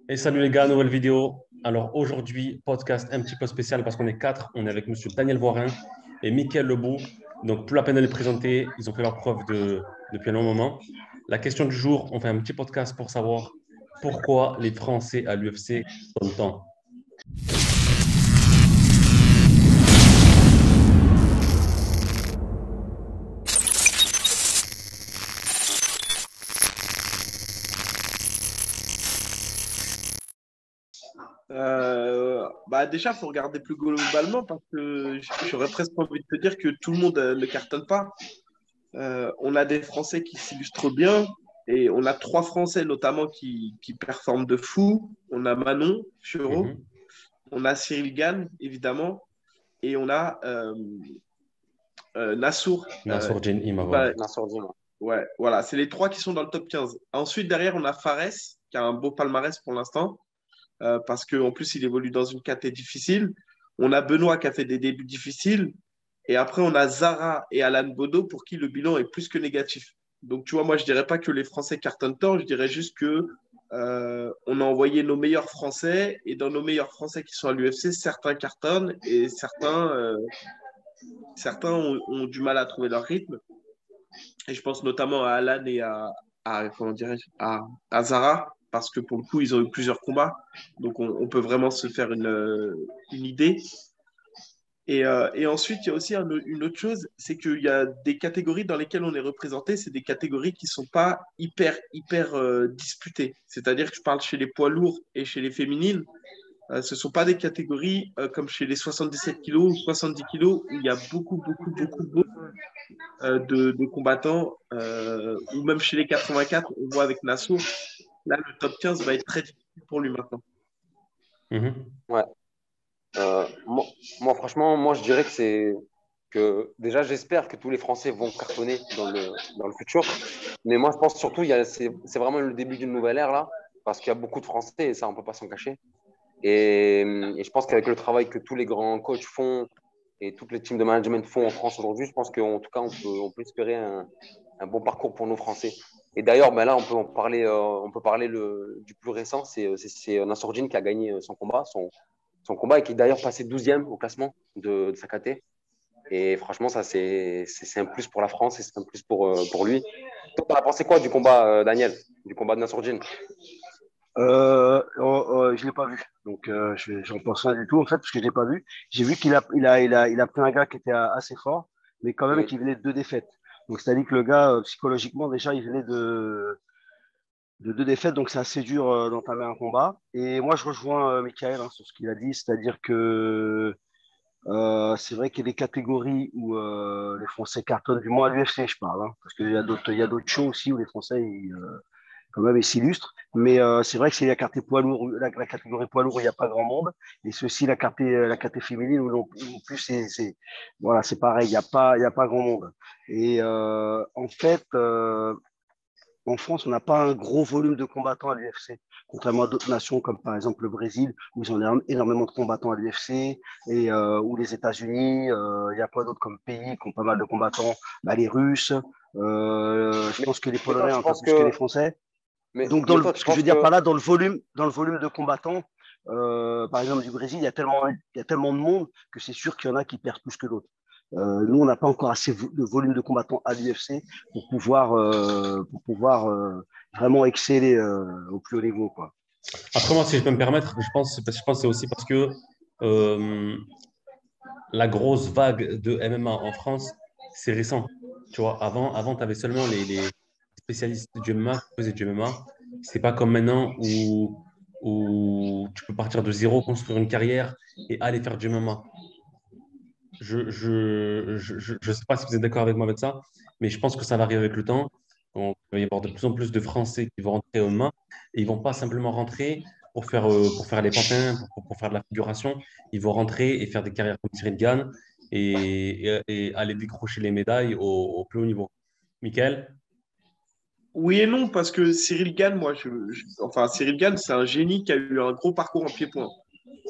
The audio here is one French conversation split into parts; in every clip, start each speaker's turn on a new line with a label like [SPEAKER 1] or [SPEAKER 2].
[SPEAKER 1] Et salut les gars, nouvelle vidéo. Alors aujourd'hui, podcast un petit peu spécial parce qu'on est quatre. On est avec monsieur Daniel Voirin et Mickaël Lebout. Donc, plus la peine de les présenter. Ils ont fait leur preuve depuis un long moment. La question du jour, on fait un petit podcast pour savoir pourquoi les Français à l'UFC sont tant.
[SPEAKER 2] Déjà, il faut regarder plus globalement parce que j'aurais presque envie de te dire que tout le monde ne cartonne pas. On a des Français qui s'illustrent bien et on a trois Français notamment qui performent de fou. On a Manon Fiorot,
[SPEAKER 1] Mhm.
[SPEAKER 2] on a Cyril Gann, évidemment, et on a Nassour.
[SPEAKER 1] Nassourdine
[SPEAKER 2] Qui
[SPEAKER 1] Imavov.
[SPEAKER 2] va- Ouais, voilà, c'est les trois qui sont dans le top 15. Ensuite, derrière, on a Fares, qui a un beau palmarès pour l'instant parce qu'en plus, il évolue dans une caté difficile. On a Benoît qui a fait des débuts difficiles. Et après, on a Zara et Alan Bodo pour qui le bilan est plus que négatif. Donc, tu vois, moi, je dirais pas que les Français cartonnent tant, je dirais juste que on a envoyé nos meilleurs Français et dans nos meilleurs Français qui sont à l'UFC, certains cartonnent et certains ont du mal à trouver leur rythme. Et je pense notamment à Alan et comment dirais-je, à Zara, parce que pour le coup, ils ont eu plusieurs combats. Donc, on peut vraiment se faire une idée. Et ensuite, il y a aussi une autre chose, c'est qu'il y a des catégories dans lesquelles on est représenté, c'est des catégories qui ne sont pas hyper disputées. C'est-à-dire que je parle chez les poids lourds et chez les féminines, ce ne sont pas des catégories comme chez les 77 kilos ou 70 kilos où il y a beaucoup de combattants, ou même chez les 84, on voit avec Nassau, là, le top 15 va être très difficile pour lui maintenant.
[SPEAKER 1] Mhm.
[SPEAKER 3] Ouais. Moi, franchement, moi, je dirais que c'est que déjà, j'espère que tous les Français vont cartonner dans le futur. Mais moi, je pense surtout, c'est vraiment le début d'une nouvelle ère là, parce qu'il y a beaucoup de Français et ça, on peut pas s'en cacher. Et je pense qu'avec le travail que tous les grands coachs font et toutes les teams de management font en France aujourd'hui, je pense qu'en tout cas, on peut espérer un bon parcours pour nos Français. Et d'ailleurs, ben là, on peut parler du plus récent, c'est Nassourdine qui a gagné son combat et qui est d'ailleurs passé 12e au classement de sa KT. Et franchement, ça, c'est un plus pour la France et c'est un plus pour lui. Toi, t'as pensé quoi du combat, Daniel, du combat de Nassourdine?
[SPEAKER 4] Je l'ai pas vu, donc j'en pense rien du tout en fait parce que je l'ai pas vu. J'ai vu qu'il a pris un gars qui était assez fort, mais quand même
[SPEAKER 3] Mm.
[SPEAKER 4] qui venait de deux défaites. Donc c'est-à-dire que le gars psychologiquement déjà il venait de deux défaites, donc c'est assez dur d'entamer un combat. Et moi je rejoins Michael sur ce qu'il a dit, c'est-à-dire que c'est vrai qu'il y a des catégories où les Français cartonnent, du moins à l'UFC je parle, hein, parce qu'il y a d'autres shows aussi où les Français quand même, il s'illustre. Mais c'est vrai que c'est la catégorie poids lourd, où il n'y a pas grand monde. Et ceci, la catégorie féminine, où non plus, voilà, c'est pareil, il y a pas grand monde. Et en fait, en France, on n'a pas un gros volume de combattants à l'UFC, contrairement à d'autres nations comme par exemple le Brésil, où ils ont énormément de combattants à l'UFC, et ou les États-Unis, il y a quoi d'autre comme pays qui ont pas mal de combattants, bah, les Russes, je
[SPEAKER 3] Mais,
[SPEAKER 4] pense que les
[SPEAKER 3] mais toi,
[SPEAKER 4] Polonais
[SPEAKER 3] tu
[SPEAKER 4] un peu
[SPEAKER 3] penses
[SPEAKER 4] plus que les
[SPEAKER 3] que,
[SPEAKER 4] Français.
[SPEAKER 3] mais,
[SPEAKER 4] Donc,
[SPEAKER 3] mais toi, tu
[SPEAKER 4] ce que je veux
[SPEAKER 3] penses
[SPEAKER 4] dire
[SPEAKER 3] que,
[SPEAKER 4] par là, dans le volume de combattants, par exemple du Brésil, il y a tellement de monde que c'est sûr qu'il y en a qui perdent plus que d'autres. Nous, on n'a pas encore assez de volume de combattants à l'UFC pour pouvoir vraiment exceller au plus haut niveau, quoi.
[SPEAKER 1] Après, moi, si je peux me permettre, je pense que c'est aussi parce que euh, la grosse vague de MMA en France, c'est récent. Tu vois, avant tu avais seulement les spécialistes du MMA qui faisaient du MMA. C'est pas comme maintenant où tu peux partir de zéro, construire une carrière et aller faire du MMA. Je sais pas si vous êtes d'accord avec moi avec ça, mais je pense que ça va arriver avec le temps. Il va y avoir de plus en plus de Français qui vont rentrer au MMA et ils vont pas simplement rentrer pour faire les pantins, pour faire de la figuration. Ils vont rentrer et faire des carrières comme Cyril Gane et aller décrocher les médailles au plus haut niveau. Michael?
[SPEAKER 2] Oui et non, parce que Cyril Gann, enfin, Cyril Gann, c'est un génie qui a eu un gros parcours en pied-point.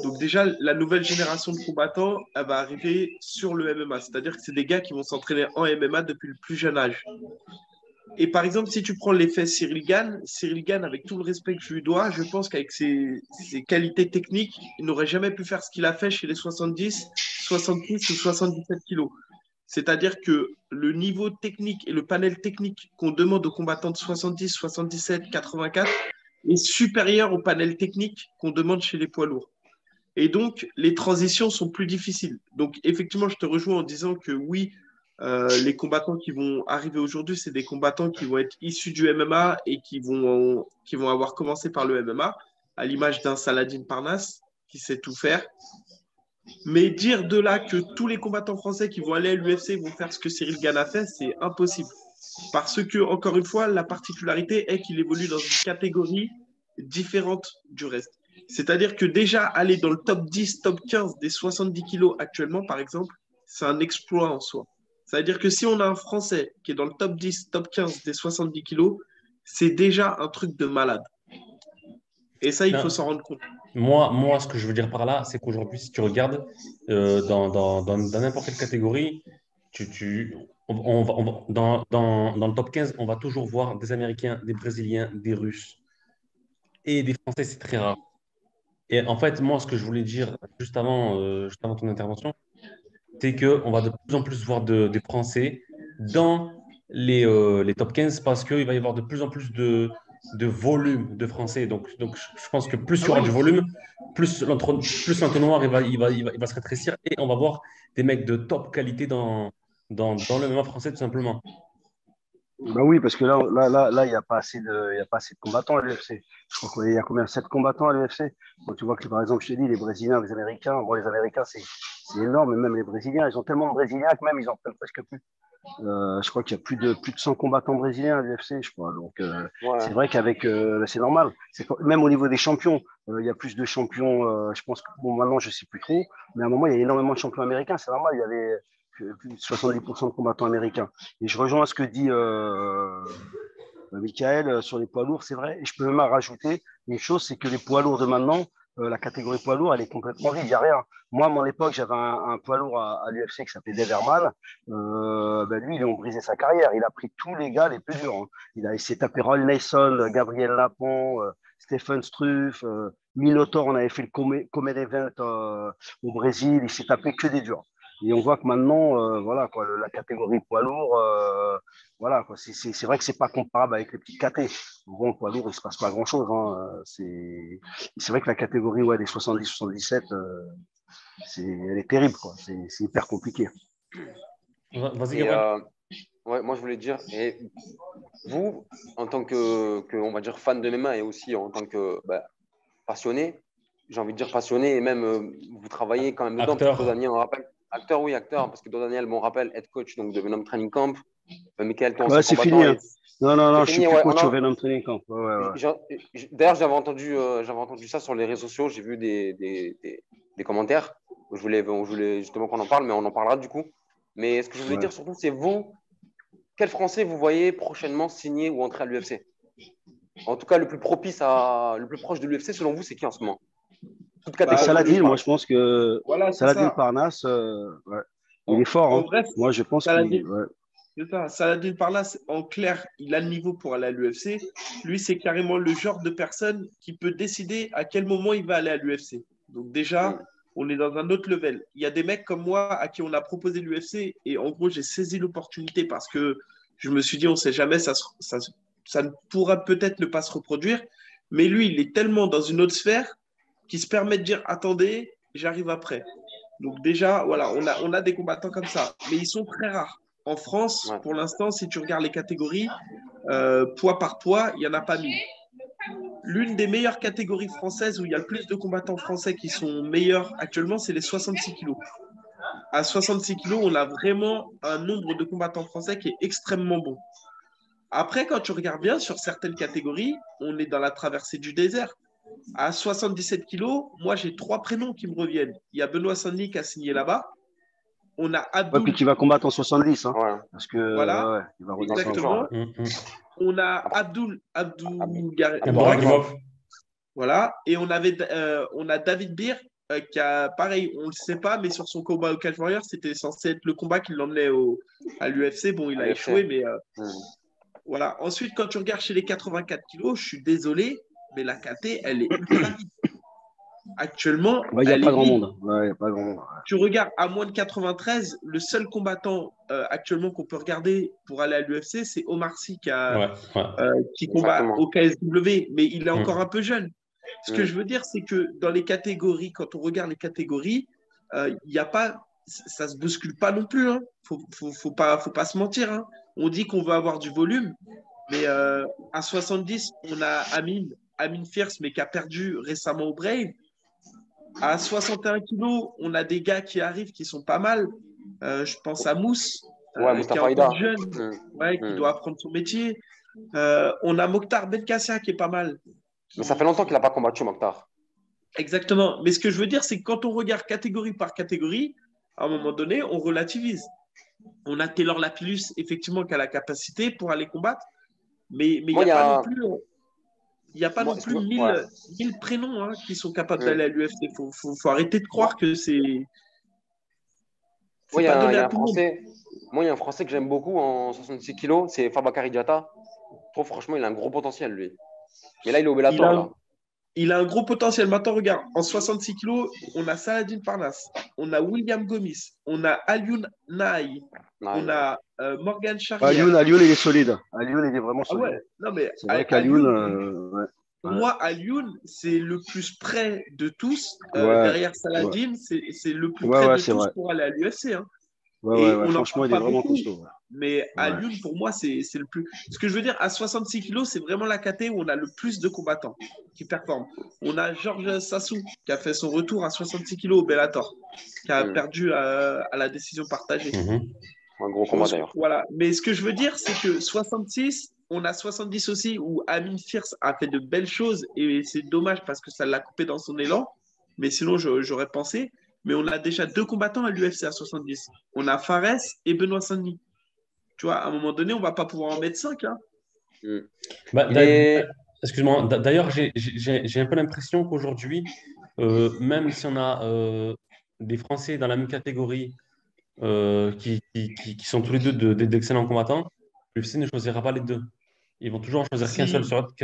[SPEAKER 2] Donc déjà, la nouvelle génération de combattants, elle va arriver sur le MMA. C'est-à-dire que c'est des gars qui vont s'entraîner en MMA depuis le plus jeune âge. Et par exemple, si tu prends l'effet Cyril Gane, avec tout le respect que je lui dois, je pense qu'avec ses qualités techniques, il n'aurait jamais pu faire ce qu'il a fait chez les 70, 66 ou 77 kilos. C'est-à-dire que le niveau technique et le panel technique qu'on demande aux combattants de 70, 77, 84 est supérieur au panel technique qu'on demande chez les poids lourds. Et donc, les transitions sont plus difficiles. Donc, effectivement, je te rejoins en disant que oui, les combattants qui vont arriver aujourd'hui, c'est des combattants qui vont être issus du MMA et qui vont avoir commencé par le MMA, à l'image d'un Saladin Parnasse qui sait tout faire. Mais dire de là que tous les combattants français qui vont aller à l'UFC vont faire ce que Cyril Gane a fait, c'est impossible. Parce que, encore une fois, la particularité est qu'il évolue dans une catégorie différente du reste. C'est-à-dire que déjà aller dans le top 10, top 15 des 70 kilos actuellement, par exemple, c'est un exploit en soi. C'est-à-dire que si on a un Français qui est dans le top 10, top 15 des 70 kilos, c'est déjà un truc de malade. Et ça, il faut s'en rendre compte.
[SPEAKER 1] Moi, ce que je veux dire par là, c'est qu'aujourd'hui, si tu regardes dans n'importe quelle catégorie, dans le top 15, on va toujours voir des Américains, des Brésiliens, des Russes et des Français, c'est très rare. Et en fait, moi, ce que je voulais dire juste avant ton intervention, c'est qu'on va de plus en plus voir des Français dans les top 15 parce qu'il va y avoir de plus en plus de volume de Français. Donc, je pense que plus il y aura du volume, plus l'entonnoir il va se rétrécir et on va voir des mecs de top qualité dans le MMA français, tout simplement.
[SPEAKER 4] Bah oui, parce que là, il n'y a pas assez il y a pas assez de combattants à l'UFC. Je crois qu'il y a combien? 7 combattants à l'UFC. Quand tu vois que, par exemple, je te dis, les Brésiliens, les Américains, bon, les Américains, c'est énorme, mais même les Brésiliens, ils ont tellement de Brésiliens que même ils en prennent presque plus. Je crois qu'il y a plus de 100 combattants brésiliens à l'UFC, je crois. Donc, c'est vrai qu'avec, c'est normal. Même au niveau des champions, il y a plus de champions. Je pense que, bon, maintenant, je ne sais plus trop, mais à un moment, il y a énormément de champions américains. C'est normal, il y avait plus de 70% de combattants américains. Et je rejoins ce que dit Michael sur les poids lourds, c'est vrai. Et je peux même rajouter une chose, c'est que les poids lourds de maintenant, la catégorie poids lourd, elle est complètement vide, il n'y a rien. Moi, à mon époque, j'avais un poids lourd à l'UFC qui s'appelait Dave Herman. Lui, ils ont brisé sa carrière. Il a pris tous les gars les plus durs. Hein. Il s'est tapé Roy Nelson, Gabriel Lapon, Stephen Struff, Minotaur. On avait fait le Comet Event au Brésil. Il s'est tapé que des durs. Et on voit que maintenant, voilà, quoi, la catégorie poids lourd, voilà, quoi, c'est vrai que c'est pas comparable avec les petites catés. Bon, poids lourd, il se passe pas grand-chose. Hein. C'est vrai que la catégorie des 70-77, elle est terrible, quoi. C'est hyper compliqué.
[SPEAKER 1] Vas-y,
[SPEAKER 3] Et,
[SPEAKER 1] Gabriel.
[SPEAKER 3] ouais, moi, je voulais dire, et vous, en tant que on va dire, fan de MMA et aussi en tant que passionné, j'ai envie de dire passionné, et même vous travaillez quand même dedans, parce que
[SPEAKER 1] Acteur.
[SPEAKER 3] Daniel, on rappelle, acteur, oui, acteur, parce que Daniel, mon rappel, head coach donc, de Venom Training Camp, Michael, ton ancien
[SPEAKER 4] C'est
[SPEAKER 3] combattant.
[SPEAKER 4] fini. Hein. Non, je suis
[SPEAKER 3] fini,
[SPEAKER 4] plus
[SPEAKER 3] ouais,
[SPEAKER 4] coach au Venom Training Camp. Ouais.
[SPEAKER 3] D'ailleurs, j'avais entendu ça sur les réseaux sociaux, j'ai vu des commentaires. Je voulais justement qu'on en parle, mais on en parlera du coup. Mais ce que je voulais dire surtout, c'est vous, quel Français vous voyez prochainement signer ou entrer à l'UFC? En tout cas, le plus proche de l'UFC, selon vous, c'est qui en ce moment? Toute catégorie.
[SPEAKER 4] Saladin, moi je pense que
[SPEAKER 2] voilà,
[SPEAKER 4] Saladin Parnasse, il est fort.
[SPEAKER 2] En
[SPEAKER 4] hein.
[SPEAKER 2] vrai,
[SPEAKER 4] Moi je pense
[SPEAKER 2] Saladin,
[SPEAKER 4] qu'il. Ouais.
[SPEAKER 2] c'est ça. Saladin Parnasse, en clair, il a le niveau pour aller à l'UFC. Lui, c'est carrément le genre de personne qui peut décider à quel moment il va aller à l'UFC. Donc déjà, on est dans un autre level. Il y a des mecs comme moi à qui on a proposé l'UFC et en gros, j'ai saisi l'opportunité parce que je me suis dit, on ne sait jamais, ça ne pourra peut-être ne pas se reproduire. Mais lui, il est tellement dans une autre sphère qu'il se permet de dire, attendez, j'arrive après. Donc déjà, voilà, on a des combattants comme ça, mais ils sont très rares. En France, pour l'instant, si tu regardes les catégories, poids par poids, il n'y en a pas 1000. L'une des meilleures catégories françaises où il y a le plus de combattants français qui sont meilleurs actuellement, c'est les 66 kilos. À 66 kilos, on a vraiment un nombre de combattants français qui est extrêmement bon. Après, quand tu regardes bien sur certaines catégories, on est dans la traversée du désert. À 77 kilos, moi, j'ai 3 prénoms qui me reviennent. Il y a Benoît Saint-Denis qui a signé là-bas. On a Abdoul.
[SPEAKER 4] Puis qui va combattre en 70. Hein, parce que,
[SPEAKER 2] voilà,
[SPEAKER 4] il va
[SPEAKER 2] exactement. On a Abdoul
[SPEAKER 1] Abdouragimov.
[SPEAKER 2] Voilà. Et on a David Beer qui a, pareil, on ne le sait pas, mais sur son combat au Cage Warrior, c'était censé être le combat qui l'emmenait à l'UFC. Bon, il a échoué, mais Voilà. Ensuite, quand tu regardes chez les 84 kilos, je suis désolé, mais la KT, elle est ultra vide. Actuellement,
[SPEAKER 4] Ouais, il n'y a
[SPEAKER 2] elle
[SPEAKER 4] pas
[SPEAKER 2] est
[SPEAKER 4] grand
[SPEAKER 2] vide.
[SPEAKER 4] monde. Ouais, il n'y a pas grand monde.
[SPEAKER 2] Tu regardes à moins de 93, le seul combattant actuellement qu'on peut regarder pour aller à l'UFC, c'est Omar Sy
[SPEAKER 1] Ouais, ouais.
[SPEAKER 2] qui combat
[SPEAKER 3] Exactement.
[SPEAKER 2] au KSW, mais il est encore
[SPEAKER 1] Mm.
[SPEAKER 2] un peu jeune. Ce que je veux dire, c'est que dans les catégories, quand on regarde les catégories, il y a pas, ça se bouscule pas non plus. Hein. Faut pas se mentir. Hein. On dit qu'on veut avoir du volume, mais à 70, on a Amin Fierce, mais qui a perdu récemment au Brave. À 61 kilos, on a des gars qui arrivent qui sont pas mal. Je pense à Mousse,
[SPEAKER 3] Ouais,
[SPEAKER 2] qui est
[SPEAKER 3] Mustafa
[SPEAKER 2] encore
[SPEAKER 3] Aida.
[SPEAKER 2] jeune, ouais, qui doit apprendre son métier. On a Mokhtar Belkacem qui est pas mal.
[SPEAKER 3] Mais ça fait longtemps qu'il n'a pas combattu, Mokhtar.
[SPEAKER 2] Exactement. Mais ce que je veux dire, c'est que quand on regarde catégorie par catégorie, à un moment donné, on relativise. On a Taylor Lapillus, effectivement, qui a la capacité pour aller combattre, mais il
[SPEAKER 3] Moi,
[SPEAKER 2] n'y
[SPEAKER 3] il
[SPEAKER 2] a
[SPEAKER 3] y
[SPEAKER 2] pas non
[SPEAKER 3] a.
[SPEAKER 2] plus, il y a pas
[SPEAKER 3] Moi,
[SPEAKER 2] non plus
[SPEAKER 3] ouais.
[SPEAKER 2] 1000 prénoms hein, qui sont capables
[SPEAKER 3] Mm.
[SPEAKER 2] d'aller à l'UFC. Faut arrêter de croire que
[SPEAKER 3] Moi,
[SPEAKER 2] c'est pas
[SPEAKER 3] il
[SPEAKER 2] donné
[SPEAKER 3] y
[SPEAKER 2] à
[SPEAKER 3] a un
[SPEAKER 2] tout le monde.
[SPEAKER 3] Français. Moi, il y a un Français que j'aime beaucoup en 66 kilos, c'est Fabakary Diatta. Je trouve, franchement, il a un gros potentiel, lui. Mais là, il est au
[SPEAKER 2] Il
[SPEAKER 3] Bellator,
[SPEAKER 2] a,
[SPEAKER 3] là.
[SPEAKER 2] il a un gros potentiel. Maintenant, regarde, en 66 kilos, on a Saladin Parnasse, on a William Gomis, on a Alioune Naï, on
[SPEAKER 3] Aïe, aïe.
[SPEAKER 2] a Morgan Charrière.
[SPEAKER 4] Alioune, il est solide. Alioune, il est vraiment
[SPEAKER 2] Ah
[SPEAKER 4] solide.
[SPEAKER 2] ouais, non mais
[SPEAKER 4] C'est vrai qu'Alioune,
[SPEAKER 2] Alioune,
[SPEAKER 4] ouais.
[SPEAKER 2] pour
[SPEAKER 4] Ouais,
[SPEAKER 2] moi, Alioune, c'est le plus près de tous.
[SPEAKER 4] ouais,
[SPEAKER 2] Derrière
[SPEAKER 4] ouais,
[SPEAKER 2] Saladin, c'est le plus
[SPEAKER 4] ouais,
[SPEAKER 2] près
[SPEAKER 4] ouais,
[SPEAKER 2] de
[SPEAKER 4] c'est
[SPEAKER 2] tous
[SPEAKER 4] vrai.
[SPEAKER 2] pour aller à l'UFC. Hein.
[SPEAKER 4] Ouais, ouais,
[SPEAKER 2] Et
[SPEAKER 4] ouais.
[SPEAKER 2] on n'en
[SPEAKER 4] Franchement,
[SPEAKER 2] parle
[SPEAKER 4] il est
[SPEAKER 2] pas
[SPEAKER 4] vraiment
[SPEAKER 2] beaucoup.
[SPEAKER 4] costaud.
[SPEAKER 2] Mais
[SPEAKER 4] Ouais.
[SPEAKER 2] Alioune, pour moi, c'est le plus. Ce que je veux dire, à 66 kilos, c'est vraiment la KT où on a le plus de combattants qui performent. On a Georges Sassou qui a fait son retour à 66 kilos au Bellator, qui a
[SPEAKER 3] Mm.
[SPEAKER 2] perdu à la décision partagée.
[SPEAKER 1] Mhm.
[SPEAKER 3] Un gros combat, d'ailleurs.
[SPEAKER 2] Voilà. Mais ce que je veux dire, c'est que 66, on a 70 aussi où Amin Fierce a fait de belles choses et c'est dommage parce que ça l'a coupé dans son élan. Mais sinon, j'aurais pensé. Mais on a déjà deux combattants à l'UFC à 70. On a Fares et Benoît Saint-Denis. Tu vois, à un moment donné, on va pas pouvoir en mettre 5 là.
[SPEAKER 3] Mm.
[SPEAKER 1] Bah,
[SPEAKER 3] Il est.
[SPEAKER 1] excuse-moi, d'ailleurs, j'ai un peu l'impression qu'aujourd'hui, même si on a des Français dans la même catégorie qui sont tous les deux d'excellents combattants, l'UFC ne choisira pas les deux. Ils vont toujours en choisir
[SPEAKER 2] Si,
[SPEAKER 1] qu'un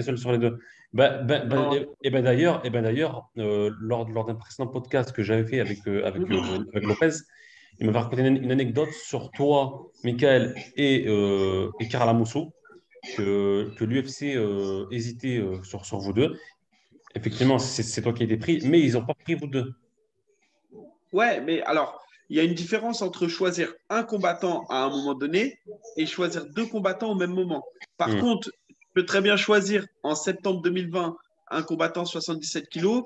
[SPEAKER 1] seul sur les deux.
[SPEAKER 2] non.
[SPEAKER 1] D'ailleurs, lors d'un précédent podcast que j'avais fait avec Lopez, il m'avait raconté une anecdote sur toi, Michael et Karl Amoussou, que l'UFC hésitait sur vous deux. Effectivement, c'est toi qui as été pris, mais ils n'ont pas pris vous deux.
[SPEAKER 2] Ouais, mais alors, il y a une différence entre choisir un combattant à un moment donné et choisir deux combattants au même moment. Par
[SPEAKER 1] Hmm.
[SPEAKER 2] contre, tu peux très bien choisir en septembre 2020 un combattant 77 kilos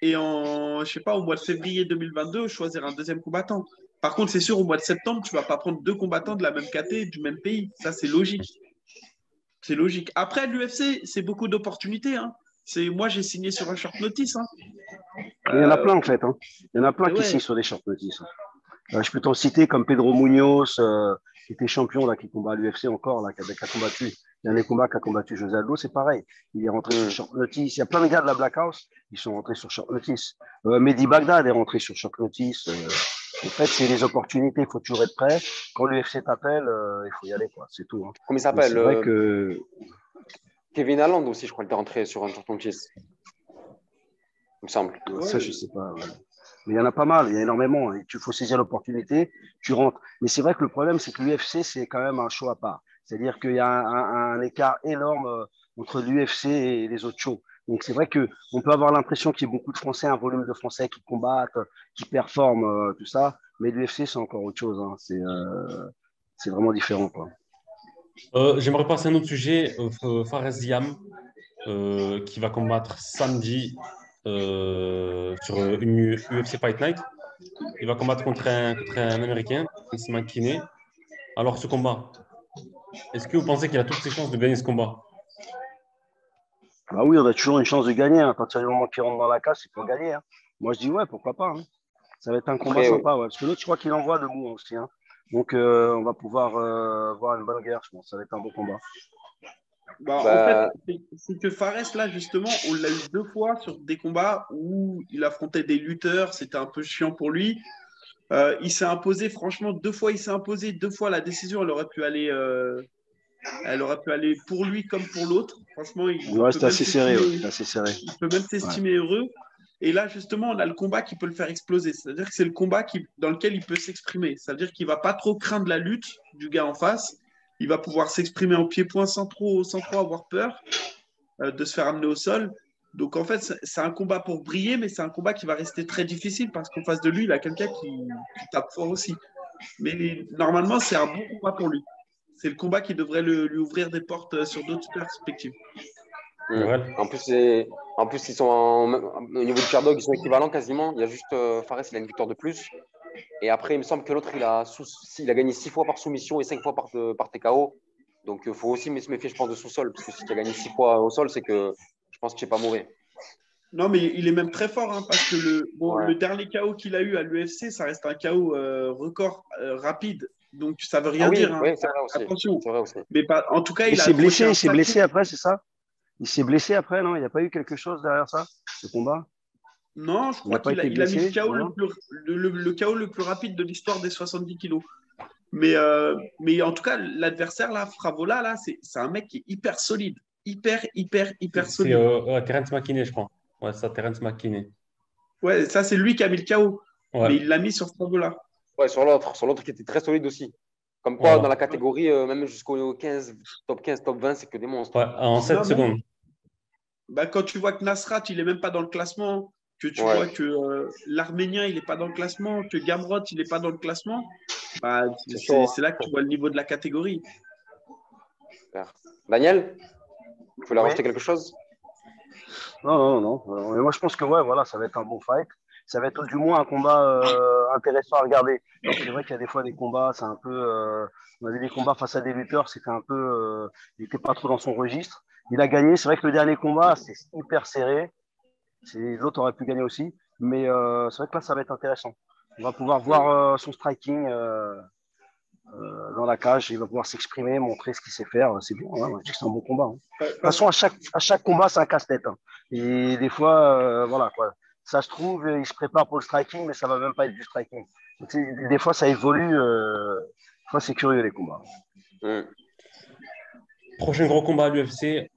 [SPEAKER 2] et je sais pas, au mois de février 2022, choisir un deuxième combattant. Par contre, c'est sûr, au mois de septembre, tu vas pas prendre deux combattants de la même caté du même pays. Ça, c'est logique. C'est logique. Après, l'UFC, c'est beaucoup d'opportunités. Hein. Moi, j'ai signé sur un short notice. Hein.
[SPEAKER 4] Mais il y en a
[SPEAKER 2] Euh,
[SPEAKER 4] plein, en fait. Hein. Il y en a plein
[SPEAKER 2] mais
[SPEAKER 4] qui
[SPEAKER 2] ouais,
[SPEAKER 4] signent sur des short notice. Je peux t'en citer comme Pedro Munoz, qui était champion, là, qui combat à l'UFC encore, là, qui a combattu. Il y a un des combats qui a combattu José Aldo, c'est pareil. Il est rentré sur
[SPEAKER 3] Mm.
[SPEAKER 4] short notice. Il y a plein de gars de la Black House qui sont rentrés sur short notice. Mehdi Bagdad est rentré sur short notice. En fait, c'est les opportunités. Il faut toujours être prêt. Quand l'UFC t'appelle, il faut y aller, quoi. C'est tout. Hein.
[SPEAKER 3] Comment il
[SPEAKER 4] Mais
[SPEAKER 3] s'appelle
[SPEAKER 4] c'est vrai que
[SPEAKER 3] Kevin Holland aussi, je crois qu'il est rentré sur un short notice, il me semble.
[SPEAKER 4] ça, je
[SPEAKER 2] ouais.
[SPEAKER 4] sais pas. Ouais. Mais il y en a pas mal, il y a énormément. Et tu faut saisir l'opportunité, tu rentres. Mais c'est vrai que le problème, c'est que l'UFC, c'est quand même un show à part. C'est-à-dire qu'il y a un écart énorme entre l'UFC et les autres shows. Donc c'est vrai qu'on peut avoir l'impression qu'il y a beaucoup de Français, un volume de Français qui combattent, qui performent, tout ça. Mais l'UFC, c'est encore autre chose. Hein. C'est vraiment différent, quoi.
[SPEAKER 1] J'aimerais passer à un autre sujet, Fares Ziam, qui va combattre samedi sur une UFC Fight Night. Il va combattre contre un Américain, Vince McKinney. Alors, ce combat, est-ce que vous pensez qu'il a toutes ses chances de gagner ce combat?
[SPEAKER 4] Ah oui, on a toujours une chance de gagner. Hein. À partir du moment qu'il rentre dans la casse, il faut gagner. Hein. Moi, je dis ouais, pourquoi pas. Hein. Ça va être un combat
[SPEAKER 3] Après,
[SPEAKER 4] sympa. Ouais. Parce que l'autre, je crois qu'il envoie debout aussi. Hein. Donc, on va pouvoir voir une bonne guerre, je pense. Ça va être un beau combat.
[SPEAKER 2] Bah, en fait,
[SPEAKER 3] bah,
[SPEAKER 2] c'est que Fares, là, justement, on l'a eu deux fois sur des combats où il affrontait des lutteurs. C'était un peu chiant pour lui. Il s'est imposé, franchement, deux fois, il s'est imposé. Deux fois, la décision, elle aurait pu aller Elle aurait pu aller pour lui comme pour l'autre. Franchement,
[SPEAKER 4] Ouais, c'était assez serré. Ouais. C'était assez serré.
[SPEAKER 2] Il peut même s'estimer heureux. Et là, justement, on a le combat qui peut le faire exploser. C'est-à-dire que c'est le combat dans lequel il peut s'exprimer. C'est-à-dire qu'il ne va pas trop craindre la lutte du gars en face. Il va pouvoir s'exprimer en pied-point sans trop avoir peur de se faire amener au sol. Donc, en fait, c'est un combat pour briller, mais c'est un combat qui va rester très difficile parce qu'en face de lui, il a quelqu'un qui tape fort aussi. Mais normalement, c'est un bon combat pour lui. C'est le combat qui devrait lui ouvrir des portes sur d'autres perspectives.
[SPEAKER 1] Ouais.
[SPEAKER 3] En plus, ils sont au niveau du Sherdog, ils sont équivalents quasiment. Il y a juste Fares, il a une victoire de plus. Et après, il me semble que l'autre, il a gagné 6 fois par soumission et 5 fois par TKO. Donc, il faut aussi se méfier, je pense, de sous-sol. Parce que si tu as gagné 6 fois au sol, c'est que je pense que tu n'es pas mauvais.
[SPEAKER 2] Non, mais il est même très fort, hein, parce que le dernier KO qu'il a eu à l'UFC, ça reste un KO record rapide. Donc, ça veut rien dire. Hein.
[SPEAKER 3] Oui, c'est vrai aussi.
[SPEAKER 2] Attention.
[SPEAKER 3] C'est vrai aussi.
[SPEAKER 2] Mais en tout cas,
[SPEAKER 4] il s'est blessé après, c'est ça? Il s'est blessé après, non? Il n'y a pas eu quelque chose derrière ça, ce combat?
[SPEAKER 2] Non, je crois qu'il a mis le KO, le KO le plus rapide de l'histoire des 70 kilos. Mais en tout cas, l'adversaire, là, Fravola, là, c'est un mec qui est hyper solide. Hyper solide.
[SPEAKER 1] C'est Terence McKinney, je crois. Ouais, ça, Terence McKinney.
[SPEAKER 2] Ouais, ça, c'est lui qui a mis le KO. Ouais. Mais il l'a mis sur Fravola.
[SPEAKER 3] Ouais, sur l'autre qui était très solide aussi. Comme quoi, dans la catégorie, même jusqu'au 15, top 15, top 20, c'est que des monstres.
[SPEAKER 1] Ouais, en 7 secondes.
[SPEAKER 2] Bah, quand tu vois que Nasrat, il n'est même pas dans le classement, que tu vois que l'Arménien, il n'est pas dans le classement, que Gamrot, il n'est pas dans le classement, bah, c'est là que tu vois le niveau de la catégorie.
[SPEAKER 3] Super. Daniel, tu voulais rajouter quelque chose?
[SPEAKER 4] Non. Mais moi, je pense que voilà, ça va être un bon fight. Ça va être du moins un combat intéressant à regarder. C'est vrai qu'il y a des fois des combats, c'est un peu. On avait des combats face à des lutteurs, c'était un peu. Il n'était pas trop dans son registre. Il a gagné. C'est vrai que le dernier combat, c'est hyper serré. L'autre aurait pu gagner aussi. Mais c'est vrai que là, ça va être intéressant. On va pouvoir voir son striking dans la cage. Il va pouvoir s'exprimer, montrer ce qu'il sait faire. C'est bien. Ouais, je dis que c'est un bon combat. Hein. De toute façon, à chaque combat, c'est un casse-tête. Hein. Et des fois, voilà quoi. Ça se trouve, il se prépare pour le striking, mais ça va même pas être du striking. Des fois, ça évolue. Des fois, c'est curieux les combats.
[SPEAKER 1] Prochain gros combat à l'UFC,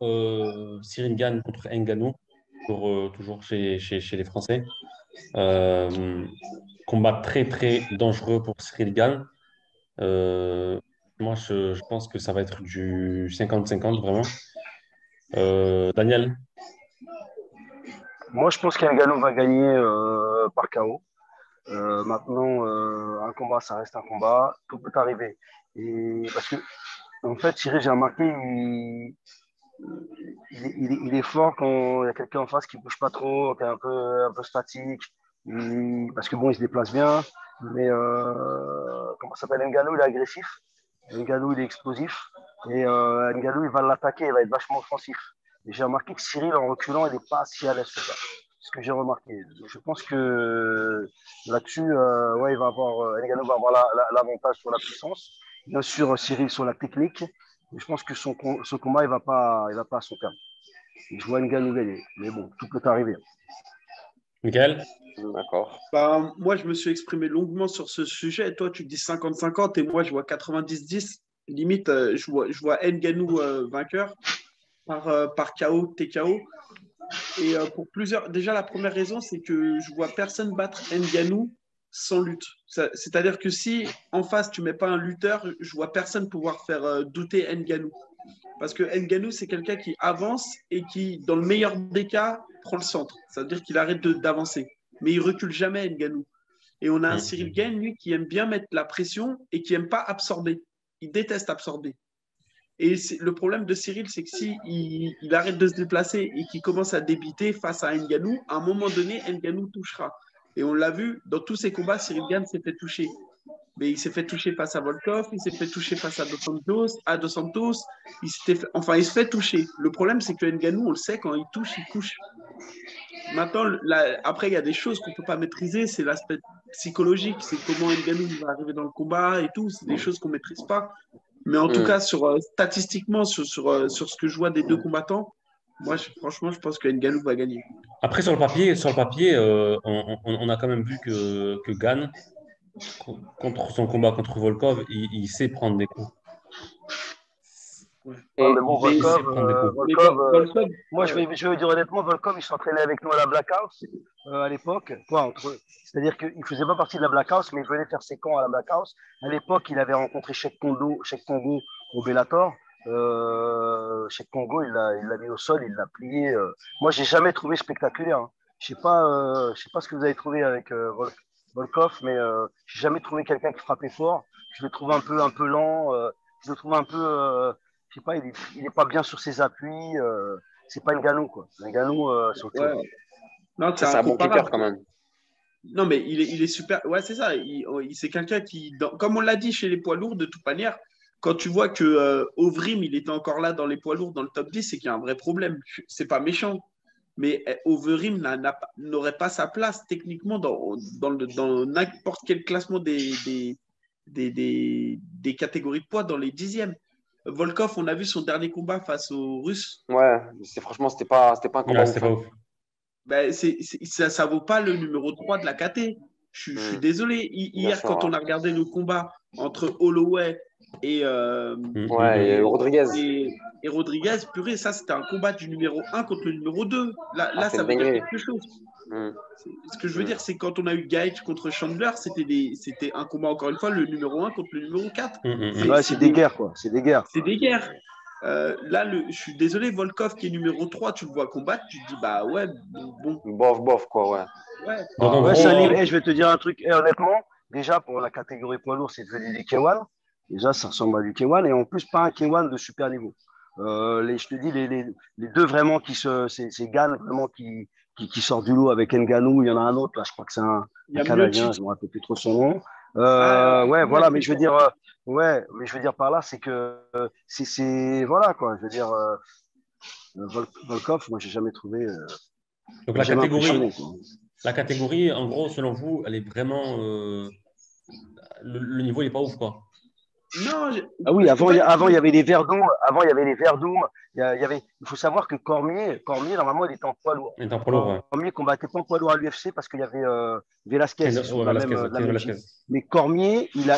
[SPEAKER 1] Cyril Gane contre Ngannou, toujours chez les Français. Combat très très dangereux pour Cyril Gane. Moi, je pense que ça va être du 50-50 vraiment. Daniel?
[SPEAKER 4] Moi, je pense qu'Ngannou va gagner par KO. Maintenant, un combat, ça reste un combat. Tout peut arriver. Et parce que, en fait, Cyril, j'ai remarqué, il est fort quand il y a quelqu'un en face qui ne bouge pas trop, qui est un peu statique. Parce que bon, il se déplace bien. Mais comment ça s'appelle? Ngannou, il est agressif. Ngannou, il est explosif. Et Ngannou, il va l'attaquer, il va être vachement offensif. Et j'ai remarqué que Cyril, en reculant, il n'est pas si à l'aise que ça. C'est ce que j'ai remarqué. Je pense que là-dessus, il va avoir, Ngannou va avoir l'avantage sur la puissance. Bien sûr, Cyril sur la technique. Mais je pense que ce combat, il va pas à son terme. Je vois Ngannou gagner. Mais bon, tout peut arriver.
[SPEAKER 1] Michael?
[SPEAKER 3] D'accord.
[SPEAKER 2] Bah, moi, je me suis exprimé longuement sur ce sujet. Toi, tu dis 50-50 et moi, je vois 90-10. Limite, je vois Ngannou vainqueur par KO, TKO. Et pour plusieurs. Déjà, la première raison, c'est que je vois personne battre Ngannou sans lutte. C'est-à-dire que si en face, tu mets pas un lutteur, je vois personne pouvoir faire douter Ngannou. Parce que Ngannou, c'est quelqu'un qui avance et qui, dans le meilleur des cas, prend le centre. Ça veut dire qu'il arrête d'avancer. Mais il recule jamais, Ngannou. Et on a un Cyril Gane, lui, qui aime bien mettre la pression et qui aime pas absorber. Il déteste absorber. Et le problème de Cyril, c'est que si il arrête de se déplacer et qu'il commence à débiter face à Ngannou, à un moment donné, Ngannou touchera. Et on l'a vu, dans tous ses combats, Cyril Gane s'est fait toucher. Mais il s'est fait toucher face à Volkov, il s'est fait toucher face à Dos Santos, il se fait toucher. Le problème, c'est que Ngannou, on le sait, quand il touche, il couche. Maintenant, après, il y a des choses qu'on ne peut pas maîtriser, c'est l'aspect psychologique, c'est comment Ngannou va arriver dans le combat et tout, c'est des choses qu'on ne maîtrise pas. Mais en tout cas, statistiquement, sur ce que je vois des deux combattants, moi, franchement, je pense que Ngannou va gagner.
[SPEAKER 1] Après, sur le papier, on a quand même vu que Gane, contre son combat contre Volkov, il sait prendre des coups.
[SPEAKER 4] Ouais,
[SPEAKER 3] Et
[SPEAKER 4] mais bon,
[SPEAKER 2] Mais,
[SPEAKER 1] C'est prendre des coups.
[SPEAKER 2] mais
[SPEAKER 4] Volkov,
[SPEAKER 2] Volkov,
[SPEAKER 4] moi, je vais dire honnêtement, Volkov, il s'entraînait avec nous à la Black House à l'époque. C'est-à-dire qu'il ne faisait pas partie de la Black House, mais il venait faire ses camps à la Black House. À l'époque, il avait rencontré Cheikh Congo au Bellator. Cheikh Congo, il l'a mis au sol, il l'a plié. Moi, j'ai jamais trouvé spectaculaire, hein. Je sais pas ce que vous avez trouvé avec Volkov, mais j'ai jamais trouvé quelqu'un qui frappait fort. Je le trouve un peu lent. Je le trouve un peu, je sais pas, il est pas bien sur ses appuis. C'est pas Ngannou, quoi. Ngannou, c'est autre chose.
[SPEAKER 2] ouais. Non, c'est
[SPEAKER 3] ça, c'est un bon
[SPEAKER 2] incomparable.
[SPEAKER 3] kicker quand même.
[SPEAKER 2] Non, mais il est super. Ouais, c'est ça. C'est quelqu'un qui, comme on l'a dit chez les poids lourds, de toute manière, quand tu vois que Overeem, il était encore là dans les poids lourds, dans le top 10, c'est qu'il y a un vrai problème. C'est pas méchant. Mais Overeem n'aurait pas sa place techniquement dans n'importe quel classement des catégories de poids dans les dixièmes. Volkov, on a vu son dernier combat face aux Russes.
[SPEAKER 3] Ouais, franchement, c'était pas un combat
[SPEAKER 1] Ouais,
[SPEAKER 3] ouf.
[SPEAKER 1] c'était pas ouf.
[SPEAKER 2] Ben, ça vaut pas le numéro 3 de la KT. Je suis désolé.
[SPEAKER 3] Bien
[SPEAKER 2] Hier,
[SPEAKER 3] sûr,
[SPEAKER 2] quand
[SPEAKER 3] ouais.
[SPEAKER 2] on a regardé le combat entre Holloway et,
[SPEAKER 3] Ouais, et Rodriguez.
[SPEAKER 2] et Rodriguez, purée, ça, c'était un combat du numéro 1 contre le numéro 2. Là
[SPEAKER 3] c'est
[SPEAKER 2] ça
[SPEAKER 3] une
[SPEAKER 2] veut dire
[SPEAKER 3] dinguerie.
[SPEAKER 2] quelque chose.
[SPEAKER 3] Mm.
[SPEAKER 2] Ce que je veux dire, c'est quand on a eu Gaethje contre Chandler, c'était un combat, encore une fois, le numéro 1 contre le numéro 4.
[SPEAKER 4] Ouais, c'est des guerres, quoi. C'est des guerres.
[SPEAKER 2] C'est des guerres. Là, je suis désolé, Volkov qui est numéro 3, tu le vois combattre, tu te dis, bah ouais, bon.
[SPEAKER 3] Bof, quoi, ouais.
[SPEAKER 2] Ouais.
[SPEAKER 1] Donc, en
[SPEAKER 4] Ouais,
[SPEAKER 1] gros,
[SPEAKER 4] je vais te dire un truc. Honnêtement, déjà, pour la catégorie poids lourd, c'est devenu du K1. Déjà, ça ressemble à du K1. Et en plus, pas un K1 de super niveau. Je te dis, les deux vraiment c'est Gann vraiment qui sort du lot avec Ngannou. Il y en a un autre, là, je crois que c'est un
[SPEAKER 2] Il y a
[SPEAKER 4] Canadien,
[SPEAKER 2] Miocic.
[SPEAKER 4] je ne me rappelle plus trop son nom. Ouais,
[SPEAKER 2] Ouais,
[SPEAKER 4] voilà, mais je veux dire, ouais, mais je veux dire par là, c'est que voilà, quoi. Je veux dire, Volkov, moi, j'ai jamais trouvé,
[SPEAKER 1] donc
[SPEAKER 4] jamais impressionné, quoi.
[SPEAKER 1] la catégorie, en gros, selon vous, elle est vraiment. Le niveau, il n'est pas ouf, quoi.
[SPEAKER 2] Non,
[SPEAKER 4] Ah oui,
[SPEAKER 2] je peux pas dire
[SPEAKER 4] avant, il y avait les Verdum. Avant, il y avait les Verdum. Il faut savoir que Cormier, normalement, il était en poids lourd.
[SPEAKER 1] Il est en pro lourd, ouais.
[SPEAKER 4] Cormier combattait pas en poids lourd à l'UFC parce qu'il y avait Velasquez, ils sont
[SPEAKER 1] Ouais,
[SPEAKER 4] de
[SPEAKER 1] Velasquez,
[SPEAKER 4] de la
[SPEAKER 1] Cain
[SPEAKER 4] même
[SPEAKER 1] Velasquez.
[SPEAKER 4] gym. Mais Cormier, il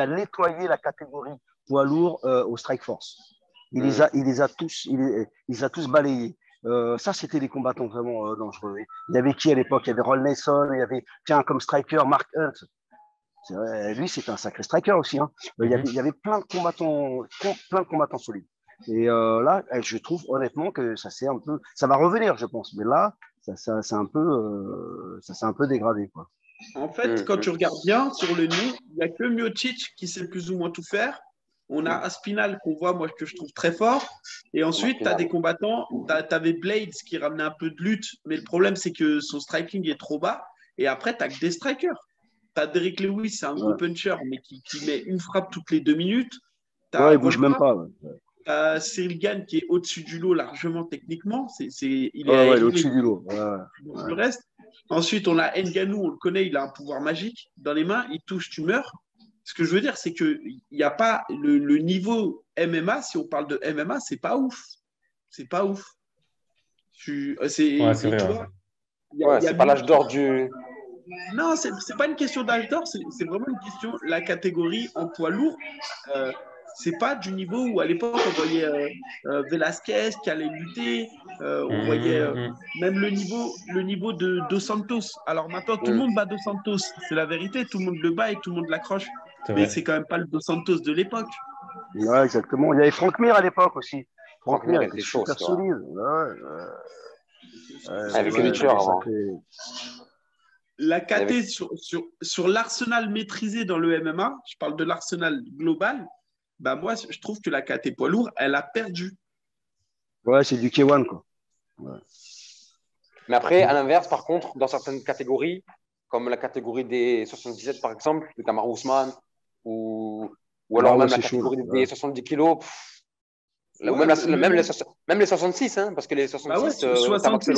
[SPEAKER 4] a nettoyé la catégorie poids lourd au Strike Force. Il les a tous balayés. Ça, c'était des combattants vraiment dangereux. Il y avait qui à l'époque? Il y avait Roll Nelson, il y avait, tiens, comme striker, Mark Hunt. Lui, c'était un sacré striker aussi, hein. Il y avait plein de combattants solides. Et là, je trouve honnêtement que ça va revenir, je pense. Mais là, ça s'est un peu dégradé, quoi.
[SPEAKER 2] En fait, quand tu regardes bien sur le nom, il n'y a que Miocic qui sait plus ou moins tout faire. On a Aspinal qu'on voit, moi, que je trouve très fort. Et ensuite, tu as des combattants. Tu avais Blades qui ramenait un peu de lutte. Mais le problème, c'est que son striking est trop bas. Et après, tu n'as que des strikers. Tu as Derrick Lewis, c'est un gros puncher, mais qui met une frappe toutes les 2 minutes.
[SPEAKER 4] Ouais, il bouge même pas. Ouais.
[SPEAKER 2] Cyril Gane qui est au-dessus du lot largement techniquement. Il
[SPEAKER 4] est au-dessus du lot. Ouais.
[SPEAKER 2] Le reste. Ensuite, on a Ngannou, on le connaît, il a un pouvoir magique dans les mains, il touche, tu meurs. Ce que je veux dire, c'est qu'il n'y a pas le niveau MMA, si on parle de MMA, c'est pas ouf. C'est pas ouf.
[SPEAKER 1] Ouais, c'est vrai.
[SPEAKER 3] C'est pas l'âge d'or du.
[SPEAKER 2] Non, c'est pas une question d'âge d'or, c'est vraiment une question. La catégorie en poids lourd, c'est pas du niveau où à l'époque on voyait Velasquez qui allait lutter, on voyait même le niveau de Dos Santos. Alors maintenant, tout le monde bat Dos Santos, c'est la vérité, tout le monde le bat et tout le monde l'accroche. Mais c'est quand même pas le Dos Santos de l'époque.
[SPEAKER 4] Ouais, exactement. Il y avait Frank Mir à l'époque aussi.
[SPEAKER 3] Frank Mir était chaud,
[SPEAKER 4] super solide.
[SPEAKER 3] Avec le tueur avant.
[SPEAKER 2] La KT sur l'arsenal maîtrisé dans le MMA, je parle de l'arsenal global, bah moi, je trouve que la KT poids lourd, elle a perdu.
[SPEAKER 4] Ouais, c'est du K1, quoi. Ouais.
[SPEAKER 3] Mais après, à l'inverse, par contre, dans certaines catégories, comme la catégorie des 77, par exemple, de Kamaru Usman, ou alors même la catégorie des 70 kilos, même les 66, hein, parce que les 66,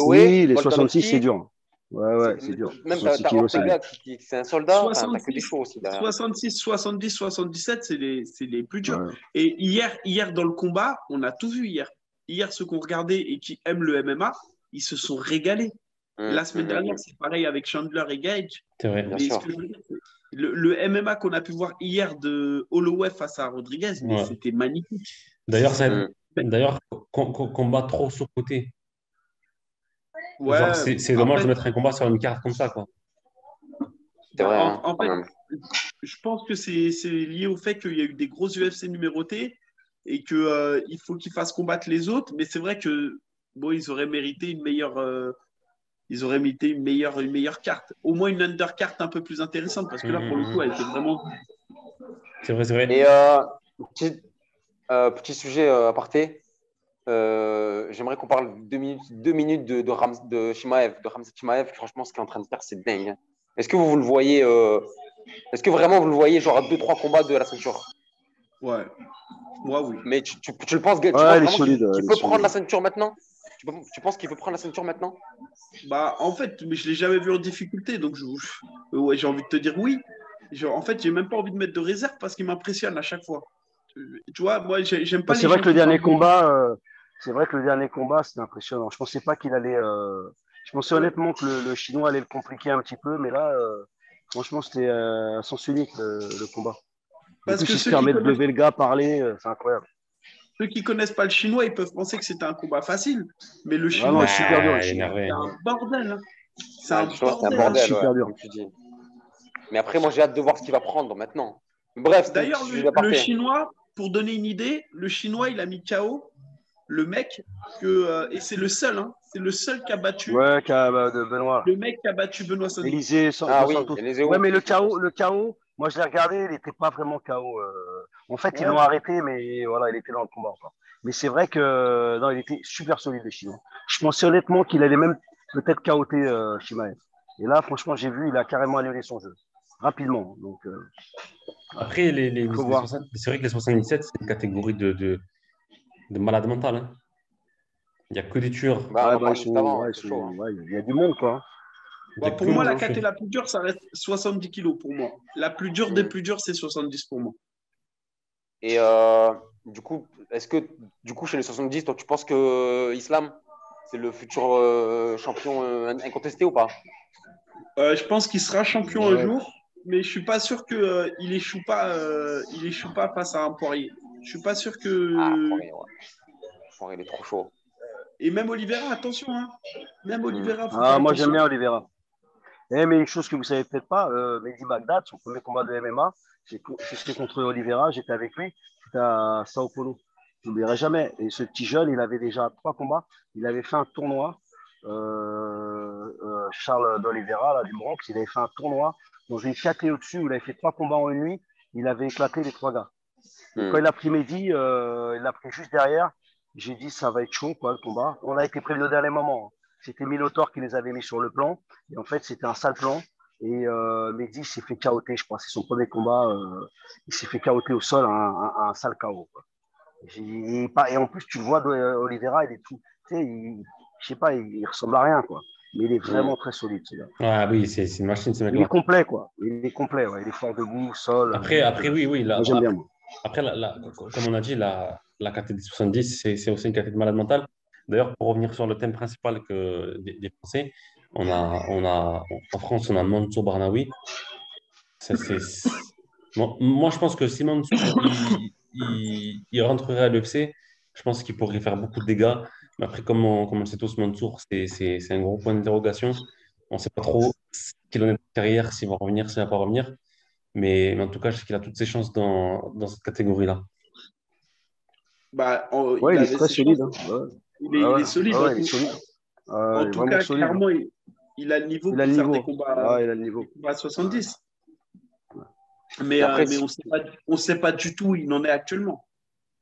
[SPEAKER 4] oui, les 66, c'est dur. Ouais, c'est dur.
[SPEAKER 3] Même t'as Ortega qui c'est un soldat, t'as que des chevaux aussi derrière.
[SPEAKER 2] 66, 70, 77, c'est les plus durs. Ouais. Et hier, dans le combat, on a tout vu hier. Hier, ceux qui ont regardé et qui aiment le MMA, ils se sont régalés. La semaine dernière, c'est pareil avec Chandler et Gaethje.
[SPEAKER 1] C'est vrai,
[SPEAKER 2] bien sûr. Le MMA qu'on a pu voir hier de Holloway face à Rodriguez, mais c'était magnifique.
[SPEAKER 1] D'ailleurs,
[SPEAKER 3] Hmm.
[SPEAKER 1] d'ailleurs, combat trop surcoté. Genre,
[SPEAKER 2] Ouais,
[SPEAKER 1] c'est
[SPEAKER 2] en
[SPEAKER 1] dommage de
[SPEAKER 2] fait,
[SPEAKER 1] mettre un combat sur une carte comme ça, quoi.
[SPEAKER 3] C'est
[SPEAKER 2] bah,
[SPEAKER 3] vrai, hein,
[SPEAKER 2] en
[SPEAKER 3] quand
[SPEAKER 2] fait,
[SPEAKER 3] même.
[SPEAKER 2] je pense que c'est lié au fait qu'il y a eu des grosses UFC numérotées et que, il faut qu'ils fassent combattre les autres. Mais c'est vrai que bon, ils auraient mérité une meilleure carte. Au moins une undercard un peu plus intéressante parce que
[SPEAKER 1] Hum,
[SPEAKER 2] là, pour
[SPEAKER 1] hum,
[SPEAKER 2] le coup,
[SPEAKER 1] hum.
[SPEAKER 2] elle était vraiment.
[SPEAKER 1] C'est vrai, c'est vrai.
[SPEAKER 3] Et petit, petit sujet aparté. J'aimerais qu'on parle 2 minutes de Chimaev, de Khamzat Chimaev. Franchement, ce qu'il est en train de faire, c'est dingue, hein. Est-ce que vous le voyez est-ce que vraiment vous le voyez genre à 2-3 combats de la ceinture?
[SPEAKER 2] Ouais, moi, oui.
[SPEAKER 3] Mais tu le penses, tu
[SPEAKER 4] Ouais,
[SPEAKER 3] penses
[SPEAKER 4] elle est
[SPEAKER 3] vraiment qu'il
[SPEAKER 4] solide. Elle
[SPEAKER 3] qu'il
[SPEAKER 4] est
[SPEAKER 3] peut prendre la
[SPEAKER 4] solide.
[SPEAKER 3] ceinture maintenant? Tu penses qu'il peut prendre la ceinture maintenant?
[SPEAKER 2] Bah, en fait, mais je l'ai jamais vu en difficulté, donc ouais, j'ai envie de te dire oui. En fait, j'ai même pas envie de mettre de réserve parce qu'il m'impressionne à chaque fois. Tu vois, moi, j'aime pas
[SPEAKER 4] C'est
[SPEAKER 2] les
[SPEAKER 4] vrai
[SPEAKER 2] gens
[SPEAKER 4] que le
[SPEAKER 2] qui
[SPEAKER 4] dernier
[SPEAKER 2] parlent beaucoup.
[SPEAKER 4] combat, c'était impressionnant. Je pensais pas qu'il allait. Je pensais
[SPEAKER 2] Ouais.
[SPEAKER 4] honnêtement que le Chinois allait le compliquer un petit peu, mais là, franchement, c'était à sens unique le combat. En
[SPEAKER 2] Parce
[SPEAKER 4] plus,
[SPEAKER 2] que
[SPEAKER 4] il se permet de lever le gars, parler, c'est incroyable.
[SPEAKER 2] ceux qui connaissent pas le chinois, ils peuvent penser que c'était un combat facile. Mais le
[SPEAKER 4] Ah non,
[SPEAKER 2] chinois,
[SPEAKER 4] il est super dur le
[SPEAKER 1] Ouais, il est
[SPEAKER 4] Chinois.
[SPEAKER 2] c'est
[SPEAKER 1] énervé.
[SPEAKER 2] un bordel, hein. C'est
[SPEAKER 3] Ouais,
[SPEAKER 2] un
[SPEAKER 3] le chinois, c'est un
[SPEAKER 2] bordel, hein.
[SPEAKER 3] bordel, ouais,
[SPEAKER 4] Super dur.
[SPEAKER 3] comme tu dis. Mais après, moi, j'ai hâte de voir ce qu'il va prendre maintenant. Bref, c'était un petit
[SPEAKER 2] D'ailleurs,
[SPEAKER 3] sujet
[SPEAKER 2] le
[SPEAKER 3] d'aparté.
[SPEAKER 2] chinois, pour donner une idée, le chinois, il a mis KO le mec et c'est le seul, hein. C'est le seul qui a battu.
[SPEAKER 4] Ouais, de Benoît.
[SPEAKER 2] Le mec qui a battu Benoît Saint-Denis.
[SPEAKER 4] Élysée
[SPEAKER 3] Ah
[SPEAKER 4] Dos
[SPEAKER 3] oui,
[SPEAKER 4] Santos. Ouais,
[SPEAKER 3] Eliseo.
[SPEAKER 4] mais le KO, moi je l'ai regardé, il n'était pas vraiment KO. En fait, ils l'ont
[SPEAKER 2] Ouais.
[SPEAKER 4] arrêté, mais voilà, il était dans le combat encore. Mais c'est vrai que non, il était super solide, le Chinois. Je pensais honnêtement qu'il allait même peut-être KOter Shimaev. Et là, franchement, j'ai vu, il a carrément annulé son jeu. Rapidement. Donc,
[SPEAKER 1] Après,
[SPEAKER 4] faut voir.
[SPEAKER 1] c'est vrai que les 77, c'est une catégorie de malade mental, hein. Il n'y a que des tueurs.
[SPEAKER 3] Bah, on
[SPEAKER 4] Ouais,
[SPEAKER 3] en
[SPEAKER 4] bah,
[SPEAKER 3] parlait juste avant, hein, c'est chaud, hein.
[SPEAKER 4] ouais, il y a du monde, quoi.
[SPEAKER 1] Il n'y
[SPEAKER 2] Bah,
[SPEAKER 1] a
[SPEAKER 2] pour
[SPEAKER 1] que
[SPEAKER 2] moi,
[SPEAKER 1] des
[SPEAKER 2] la
[SPEAKER 1] tueurs.
[SPEAKER 2] KT la plus dure, ça reste 70 kilos pour moi. La plus dure des
[SPEAKER 3] Mm.
[SPEAKER 2] plus dures, c'est 70 pour moi.
[SPEAKER 3] Et du coup, est-ce que du coup, chez les 70, toi, tu penses que Islam, c'est le futur champion incontesté ou pas?
[SPEAKER 2] Je pense qu'il sera champion un
[SPEAKER 4] Ouais.
[SPEAKER 2] jour, mais je suis pas sûr que il échoue pas face à un Poirier. Je suis pas sûr
[SPEAKER 3] Ah,
[SPEAKER 2] que.
[SPEAKER 3] Poirier, ouais. Poirier, il est trop chaud.
[SPEAKER 2] Et même Oliveira, attention, hein. Même
[SPEAKER 3] Mm.
[SPEAKER 2] Oliveira, faut faire
[SPEAKER 4] Ah, moi, j'aime
[SPEAKER 2] attention.
[SPEAKER 4] bien Oliveira. Mais une chose que vous savez peut-être pas, Mehdi Bagdad, son premier combat de MMA, c'était contre Oliveira, j'étais avec lui, c'était à Sao Paulo. Je n'oublierai jamais. Et ce petit jeune, il avait déjà 3 combats. Il avait fait un tournoi, Charles d'Oliveira, là, du Bronx, il avait fait un tournoi dans une catégorie au-dessus où il avait fait 3 combats en une nuit. Il avait éclaté les 3 gars. Et quand
[SPEAKER 3] Mm.
[SPEAKER 4] il a pris Mehdi, il l'a pris juste derrière. J'ai dit, ça va être chaud, quoi, le combat. On a été prévenu au dernier moment, hein. C'était Minotaur qui les avait mis sur le plan. Et en fait, c'était un sale plan. Et Mehdi s'est fait KOT, je crois. C'est son premier combat. Il s'est fait KOT au sol, un sale KO, quoi. Et en plus, tu le vois, Oliveira, il est tout. Tu sais, je sais pas, il ressemble à rien, quoi. Mais il est
[SPEAKER 3] Mm.
[SPEAKER 4] vraiment très solide, celui-là.
[SPEAKER 1] Ah oui, c'est une machine, ce
[SPEAKER 4] Il est
[SPEAKER 1] mec-là.
[SPEAKER 4] complet, quoi. Il est complet, ouais. Il est fort debout, sol, lutte.
[SPEAKER 1] Après, oui, oui.
[SPEAKER 4] Moi, j'aime bien, moi.
[SPEAKER 1] Après, comme on a dit, la catégorie 70, c'est aussi une catégorie de malade mental. D'ailleurs, pour revenir sur le thème principal des Français, en France, on a Mansour Barnaoui. Ça, moi, je pense que si Mansour il rentrerait à l'UFC, je pense qu'il pourrait faire beaucoup de dégâts. Mais après, comme on le sait tous, Mansour, c'est un gros point d'interrogation. On ne sait pas trop ce qu'il en est de carrière, s'il va revenir, s'il ne va pas revenir. Mais en tout cas, je sais qu'il a toutes ses chances dans cette catégorie-là.
[SPEAKER 2] Bah, il
[SPEAKER 4] Ouais, il est
[SPEAKER 2] avait
[SPEAKER 4] très
[SPEAKER 2] ses chances.
[SPEAKER 4] solide, hein. Ouais,
[SPEAKER 2] Il est solide.
[SPEAKER 4] ouais, il est solide.
[SPEAKER 2] En
[SPEAKER 4] Il est
[SPEAKER 2] tout
[SPEAKER 4] vraiment
[SPEAKER 2] cas,
[SPEAKER 4] solide, hein.
[SPEAKER 2] clairement, il a le niveau
[SPEAKER 4] Il a
[SPEAKER 2] pour
[SPEAKER 4] le
[SPEAKER 2] faire
[SPEAKER 4] niveau. Ouais, il a le niveau.
[SPEAKER 2] des combats à
[SPEAKER 4] Ouais.
[SPEAKER 2] 70.
[SPEAKER 3] Mais après,
[SPEAKER 2] Mais on sait pas du tout où il en est actuellement.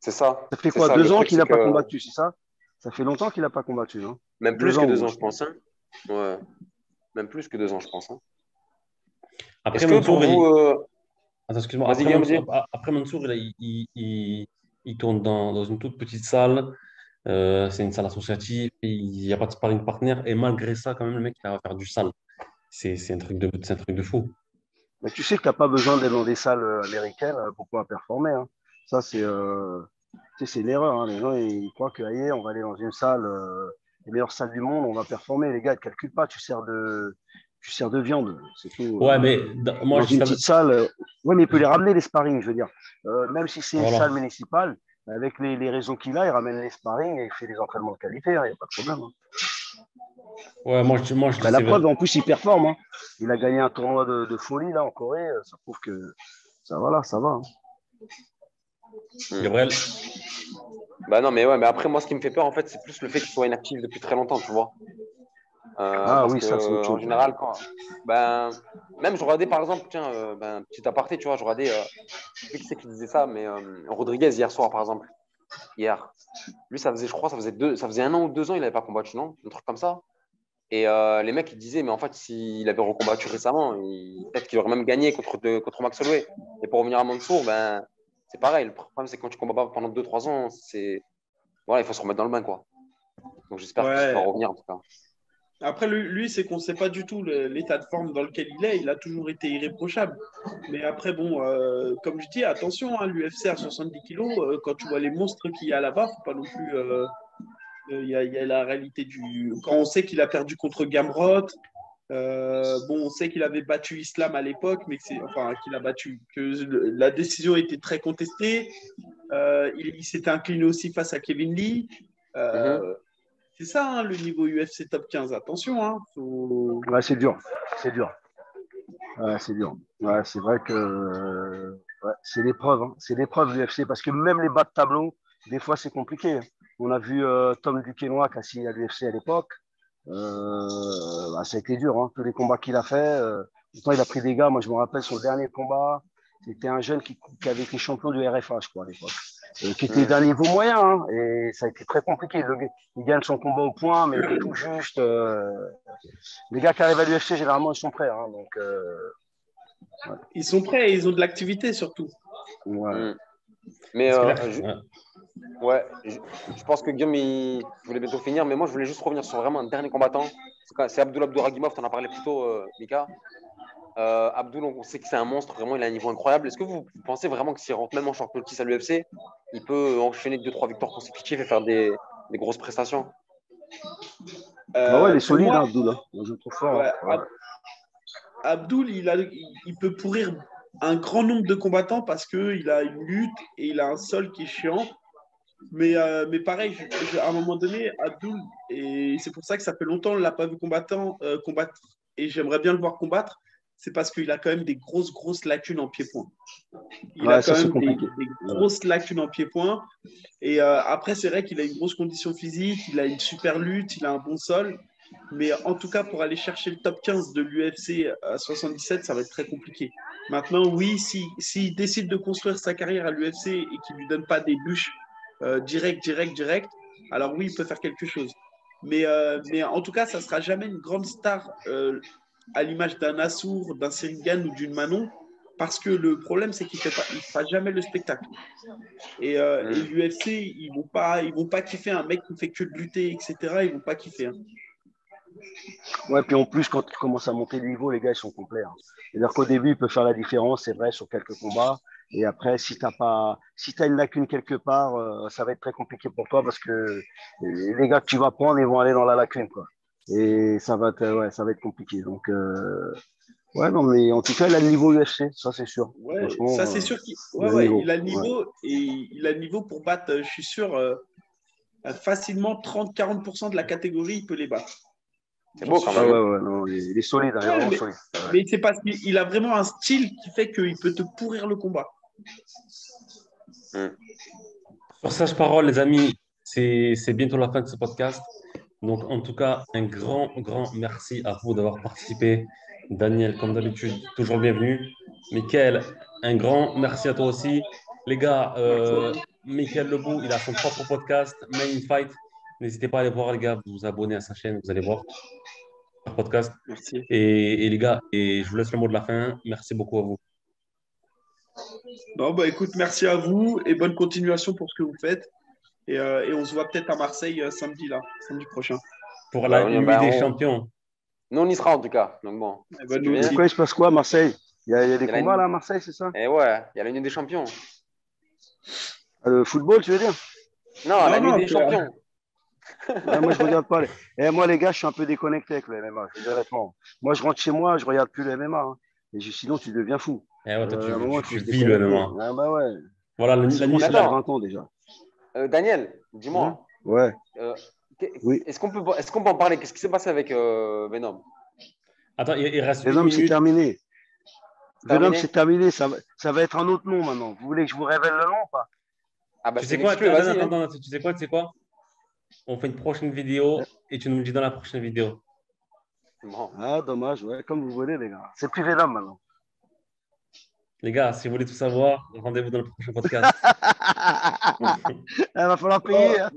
[SPEAKER 3] c'est ça.
[SPEAKER 4] Ça fait
[SPEAKER 3] C'est
[SPEAKER 4] quoi,
[SPEAKER 3] ça. Le
[SPEAKER 4] 2 ans
[SPEAKER 3] truc,
[SPEAKER 4] qu'il
[SPEAKER 3] c'est
[SPEAKER 4] n'a pas
[SPEAKER 3] que
[SPEAKER 4] combattu, c'est ça? Ça fait longtemps qu'il n'a pas combattu, hein.
[SPEAKER 3] même plus
[SPEAKER 4] Deux
[SPEAKER 3] que
[SPEAKER 4] ans,
[SPEAKER 3] deux
[SPEAKER 4] moi,
[SPEAKER 3] ans,
[SPEAKER 4] je
[SPEAKER 3] je
[SPEAKER 4] pense.
[SPEAKER 3] pense, hein. Ouais. Même plus que 2 ans, je pense, hein.
[SPEAKER 1] Après
[SPEAKER 3] Est-ce que pour
[SPEAKER 1] Mansour,
[SPEAKER 3] vous.
[SPEAKER 1] attends, excuse-moi.
[SPEAKER 3] Vas-y, Guillaume, vas-y.
[SPEAKER 1] Après Mansour, il tourne dans une toute petite salle. C'est une salle associative. Il n'y a pas de sparring partner. Et malgré ça, quand même, le mec, il va faire du sale. C'est un truc de fou.
[SPEAKER 4] Mais tu sais que tu n'as pas besoin d'être dans des salles américaines pour pouvoir performer, hein. Ça, tu sais, c'est une erreur, hein. Les gens, ils croient que, allez, on va aller dans une salle, les meilleures salles du monde, on va performer. Les gars, ne calculent pas, tu sers de viande, c'est tout.
[SPEAKER 1] Ouais, mais moi,
[SPEAKER 4] Dans une petite salle, ouais, mais il peut les ramener, les sparring, je veux dire. Même si c'est une
[SPEAKER 1] voilà.
[SPEAKER 4] salle municipale, Avec les réseaux qu'il a, il ramène les sparring et il fait des entraînements de qualité, il n'y a pas de problème.
[SPEAKER 1] Ouais, moi,
[SPEAKER 4] La
[SPEAKER 1] c'est vrai.
[SPEAKER 4] preuve, en plus, il performe. Hein. Il a gagné un tournoi de folie là en Corée. Ça prouve que ça va là, ça va. Hein.
[SPEAKER 1] Gabriel,
[SPEAKER 3] Bah non, mais ouais, mais après, moi, ce qui me fait peur, en fait, c'est plus le fait qu'il soit inactif depuis très longtemps, tu vois.
[SPEAKER 4] Ah
[SPEAKER 3] Parce
[SPEAKER 4] oui, ça c'est autre
[SPEAKER 3] que en
[SPEAKER 4] chose.
[SPEAKER 3] général, ben, même je regardais par exemple, tiens, ben, petit aparté, tu vois, je regardais, je sais plus qui c'est qui disait ça, mais Rodriguez hier soir, par exemple, hier, lui, ça faisait, je crois, ça faisait 1 an ou 2 ans, il n'avait pas combattu, non? Un truc comme ça. Et les mecs, ils disaient, mais en fait, s'il avait recombattu récemment, peut-être qu'il aurait même gagné contre Max Holloway. Et pour revenir à Mansour, ben, c'est pareil. Le problème, c'est que quand tu combats pas pendant 2, 3 ans, voilà, il faut se remettre dans le bain, quoi. Donc j'espère qu'il va
[SPEAKER 2] Ouais.
[SPEAKER 3] revenir, en tout cas.
[SPEAKER 2] Après, lui, c'est qu'on ne sait pas du tout l'état de forme dans lequel il est. Il a toujours été irréprochable. Mais après, bon, comme je dis, attention, hein, l'UFC à 70 kilos, quand tu vois les monstres qu'il y a là-bas, faut pas non plus. Il y a la réalité du. Quand on sait qu'il a perdu contre Gamrot, bon, on sait qu'il avait battu Islam à l'époque, mais enfin, qu'il a battu, que la décision était très contestée. Il s'était incliné aussi face à Kevin Lee.
[SPEAKER 3] Mhm.
[SPEAKER 2] Euh, c'est ça, hein, le niveau UFC top 15. Attention, hein,
[SPEAKER 4] Ouais, c'est dur. C'est dur. Ouais, c'est dur. Ouais, c'est vrai que ouais, c'est l'épreuve. Hein. C'est l'épreuve l'UFC parce que même les bas de tableau, des fois, c'est compliqué. Hein. On a vu Tom Duquesnoy qui a signé à l'UFC à l'époque. Bah, ça a été dur. Hein. Tous les combats qu'il a fait. Pourtant, il a pris des gars. Moi, je me rappelle son dernier combat. C'était un jeune qui avait été champion du RFA, je crois, à l'époque. Qui était
[SPEAKER 3] Mhm.
[SPEAKER 4] d'un niveau moyen. Hein. Et ça a été très compliqué. Il gagne son combat au point, mais tout juste. Les gars qui arrivent à l'UFC, généralement, ils sont prêts. Hein. Donc,
[SPEAKER 2] ils sont prêts et ils ont de l'activité surtout.
[SPEAKER 4] ouais.
[SPEAKER 3] Mhm. Mais
[SPEAKER 1] c'est clair. Ouais.
[SPEAKER 3] ouais, je pense que Guillaume, il voulait bientôt finir, mais moi, je voulais juste revenir sur vraiment un dernier combattant. C'est Abdul Abdouragimov, tu en as parlé plus tôt, Mika. Abdul, on sait que c'est un monstre, vraiment, il a un niveau incroyable. Est-ce que vous pensez vraiment que s'il rentre même en champion de à l'UFC, il peut enchaîner 2, 3 victoires consécutives et faire des grosses prestations?
[SPEAKER 4] Ah ouais, il est
[SPEAKER 2] Pour
[SPEAKER 4] solide,
[SPEAKER 2] moi,
[SPEAKER 4] hein, Abdul. Hein. Moi, je le trouve fort.
[SPEAKER 2] ouais,
[SPEAKER 4] Hein. Ouais.
[SPEAKER 2] Abdul, il peut pourrir un grand nombre de combattants parce qu'il a une lutte et il a un sol qui est chiant. Mais pareil, à un moment donné, Abdul, et c'est pour ça que ça fait longtemps qu'on ne l'a pas vu combattre, et j'aimerais bien le voir combattre, c'est parce qu'il a quand même des grosses, grosses lacunes en pied-point. Il a
[SPEAKER 4] Ouais,
[SPEAKER 2] quand
[SPEAKER 4] ça, c'est
[SPEAKER 2] même
[SPEAKER 4] compliqué.
[SPEAKER 2] des
[SPEAKER 4] Ouais.
[SPEAKER 2] grosses lacunes en pied-point. Et après, c'est vrai qu'il a une grosse condition physique, il a une super lutte, il a un bon sol. Mais en tout cas, pour aller chercher le top 15 de l'UFC à 77, ça va être très compliqué. Maintenant, oui, s'il décide de construire sa carrière à l'UFC et qu'il ne lui donne pas des bûches direct, alors oui, il peut faire quelque chose. Mais en tout cas, ça ne sera jamais une grande star à l'image d'un Assour, d'un Sirigan ou d'une Manon, parce que le problème, c'est qu'il ne fera jamais le spectacle. Et
[SPEAKER 3] Hmm.
[SPEAKER 2] l'UFC, ils vont pas kiffer un mec qui fait que de lutter, etc. Ils vont pas kiffer. Hein.
[SPEAKER 4] Ouais, puis en plus, quand tu commences à monter le niveau, les gars, ils sont complets. Hein. C'est-à-dire qu'au début, il peut faire la différence, c'est vrai, sur quelques combats. Et après, si t'as une lacune quelque part, ça va être très compliqué pour toi parce que les gars que tu vas prendre, ils vont aller dans la lacune, quoi. Et ça va être compliqué. Donc, ouais, non, mais en tout cas, il a le niveau UFC, ça c'est sûr.
[SPEAKER 2] Ouais, ça
[SPEAKER 4] Franchement,
[SPEAKER 2] c'est sûr qu'il
[SPEAKER 4] il a le
[SPEAKER 2] ouais,
[SPEAKER 4] niveau.
[SPEAKER 2] il a le
[SPEAKER 4] Ouais.
[SPEAKER 2] niveau et il a le niveau pour battre, je suis sûr, facilement 30-40% de la catégorie, il peut les battre.
[SPEAKER 3] C'est
[SPEAKER 2] J'en
[SPEAKER 3] beau
[SPEAKER 2] suis
[SPEAKER 3] quand
[SPEAKER 4] Ah
[SPEAKER 3] même,
[SPEAKER 2] sûr.
[SPEAKER 4] ouais,
[SPEAKER 3] hein.
[SPEAKER 4] ouais, non, il est solide, hein, il est
[SPEAKER 2] Ouais,
[SPEAKER 4] vraiment solide. Ouais.
[SPEAKER 2] mais c'est parce qu'il a vraiment un style qui fait qu'il peut te pourrir le combat.
[SPEAKER 3] Hmm.
[SPEAKER 1] Sur sage parole, les amis, c'est bientôt la fin de ce podcast. Donc, en tout cas, un grand merci à vous d'avoir participé. Daniel, comme d'habitude, toujours le bienvenu. Michael, un grand merci à toi aussi. Les gars,
[SPEAKER 2] Merci à vous.
[SPEAKER 1] Michael Lebou, il a son propre podcast, Main Fight. N'hésitez pas à aller voir, les gars, vous abonner à sa chaîne, vous allez voir leur podcast.
[SPEAKER 2] Merci.
[SPEAKER 1] Et les gars, et je vous laisse le mot de la fin. Merci beaucoup à vous.
[SPEAKER 2] Non, bah écoute, merci à vous et bonne continuation pour ce que vous faites. Et on se voit peut-être à Marseille samedi prochain.
[SPEAKER 1] Pour
[SPEAKER 3] Bah,
[SPEAKER 1] la nuit
[SPEAKER 3] bah,
[SPEAKER 1] des champions.
[SPEAKER 3] nous, on y sera en tout cas. Donc bon,
[SPEAKER 2] Et
[SPEAKER 3] si
[SPEAKER 2] ben,
[SPEAKER 3] tu
[SPEAKER 2] nous
[SPEAKER 3] viens,
[SPEAKER 2] aussi.
[SPEAKER 4] Pourquoi il se passe quoi à Marseille? Il y a des
[SPEAKER 3] il y a
[SPEAKER 4] combats
[SPEAKER 3] la...
[SPEAKER 4] là à Marseille, c'est ça?
[SPEAKER 3] Eh ouais, il y a la nuit des champions.
[SPEAKER 4] Le football, tu veux dire?
[SPEAKER 3] Non, la
[SPEAKER 2] Non,
[SPEAKER 3] nuit
[SPEAKER 2] non,
[SPEAKER 3] des champions.
[SPEAKER 4] Ouais, moi, je regarde pas. Moi, les gars, je suis un peu déconnecté avec le MMA, je veux dire honnêtement. Moi, je rentre chez moi, je regarde plus le MMA. Hein. Sinon, tu deviens fou.
[SPEAKER 1] Eh ouais, toi,
[SPEAKER 4] À un moment, il faut
[SPEAKER 1] tu
[SPEAKER 4] se
[SPEAKER 1] vis le
[SPEAKER 4] déconnecter.
[SPEAKER 1] MMA.
[SPEAKER 4] Ah bah ouais.
[SPEAKER 1] Voilà,
[SPEAKER 4] C'est
[SPEAKER 1] la
[SPEAKER 4] bon,
[SPEAKER 1] nuit,
[SPEAKER 3] Mais
[SPEAKER 4] c'est il y a
[SPEAKER 3] attends,
[SPEAKER 4] 20 ans déjà.
[SPEAKER 3] Daniel, dis-moi.
[SPEAKER 4] Ouais.
[SPEAKER 3] euh,
[SPEAKER 4] Oui.
[SPEAKER 3] est-ce qu'on peut en parler? Qu'est-ce qui s'est passé avec Venom?
[SPEAKER 1] Attends, il reste une
[SPEAKER 4] Venom, c'est
[SPEAKER 1] minute.
[SPEAKER 4] terminé. Venom,
[SPEAKER 3] Terminé?
[SPEAKER 4] c'est terminé. Ça va être un autre nom maintenant. Vous voulez que je vous révèle le nom ou pas?
[SPEAKER 3] Ah bah
[SPEAKER 1] Tu
[SPEAKER 3] c'est
[SPEAKER 1] sais
[SPEAKER 3] une
[SPEAKER 1] quoi?
[SPEAKER 3] exclue,
[SPEAKER 1] Attends,
[SPEAKER 3] vas-y.
[SPEAKER 1] attends,
[SPEAKER 3] Hein.
[SPEAKER 1] attends, tu sais quoi? On fait une prochaine vidéo et tu nous le dis dans la prochaine vidéo.
[SPEAKER 3] Bon.
[SPEAKER 4] Ah, dommage, ouais, comme vous voulez, les gars. C'est plus Venom maintenant.
[SPEAKER 1] Les gars, si vous voulez tout savoir, rendez-vous dans le prochain podcast.
[SPEAKER 4] Il va falloir
[SPEAKER 2] Oh,
[SPEAKER 4] payer. Hein.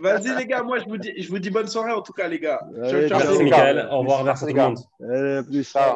[SPEAKER 2] vas-y, les gars, moi, je vous dis bonne soirée, en tout cas, les gars. Ciao,
[SPEAKER 4] Allez,
[SPEAKER 2] ciao.
[SPEAKER 3] Merci
[SPEAKER 1] Merci,
[SPEAKER 3] les
[SPEAKER 4] ciao.
[SPEAKER 3] gars.
[SPEAKER 1] Michael. Au revoir, merci
[SPEAKER 3] Merci
[SPEAKER 1] à
[SPEAKER 3] les
[SPEAKER 1] tout le
[SPEAKER 3] gars.
[SPEAKER 1] monde.
[SPEAKER 4] Allez, à plus.
[SPEAKER 3] Ciao.